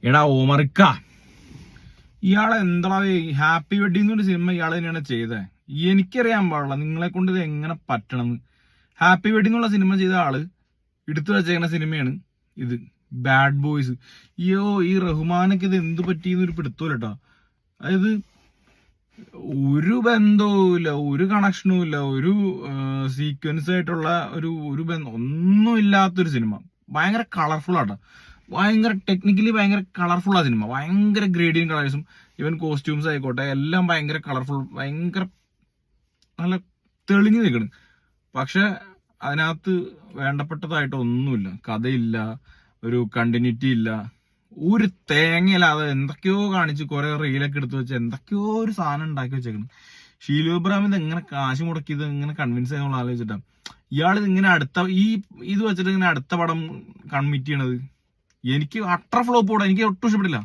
എടാ ഓമറിക്ക, ഇയാളെ എന്താ ഹാപ്പി വെഡിങ് ഒരു സിനിമ ഇയാൾ തന്നെയാണ് ചെയ്തത്. എനിക്കറിയാൻ പാടില്ല നിങ്ങളെ കൊണ്ട് ഇത് എങ്ങനെ പറ്റണമെന്ന്. ഹാപ്പി വെഡിങ് ഉള്ള സിനിമ ചെയ്ത ആള് എടുത്തു വെച്ചേക്കുന്ന സിനിമയാണ് ഇത്, ബാഡ് ബോയ്സ്. ഈ റഹ്മാനൊക്കെ ഇത് എന്ത് പറ്റിയെന്നൊരു പിടുത്തൂല കേട്ടോ. അതായത് ഒരു ബന്ധവും ഇല്ല, ഒരു കണക്ഷനും ഇല്ല, ഒരു സീക്വൻസ് ആയിട്ടുള്ള ഒരു ബന്ധം ഒന്നും ഇല്ലാത്തൊരു സിനിമ. ഭയങ്കര കളർഫുൾ ആട്ടോ, ഭയങ്കര ടെക്നിക്കലി ഭയങ്കര കളർഫുൾ ആ സിനിമ. ഭയങ്കര ഗ്രേഡിയൻ കളേഴ്സും ഈവൻ കോസ്റ്റ്യൂംസ് ആയിക്കോട്ടെ എല്ലാം ഭയങ്കര കളർഫുൾ, ഭയങ്കര നല്ല തെളിഞ്ഞു നിൽക്കണം. പക്ഷെ അതിനകത്ത് വേണ്ടപ്പെട്ടതായിട്ട് ഒന്നുമില്ല, കഥയില്ല, ഒരു കണ്ടിന്യൂറ്റി ഇല്ല, ഒരു തേങ്ങയില്ല. അത് എന്തൊക്കെയോ കാണിച്ച് കുറെ റീലൊക്കെ എടുത്ത് വെച്ച് എന്തൊക്കെയോ ഒരു സാധനം ഉണ്ടാക്കി വെച്ചേക്കണം. ഷീലു ഇബ്രാഹിം ഇത് എങ്ങനെ കാശ് മുടക്കിയത് എങ്ങനെ കൺവിൻസ് ചെയ്യാനുള്ള ആലോചിച്ചിട്ടാ ഇയാളിത് ഇങ്ങനെ ഇത് വെച്ചിട്ട് ഇങ്ങനെ അടുത്ത പടം കമ്മിറ്റ് ചെയ്യണത്. എനിക്ക് അട്ടർ ഫ്ലോപ്പ് കൂടെ എനിക്ക് ഒട്ടും ഇഷ്ടപ്പെട്ടില്ല.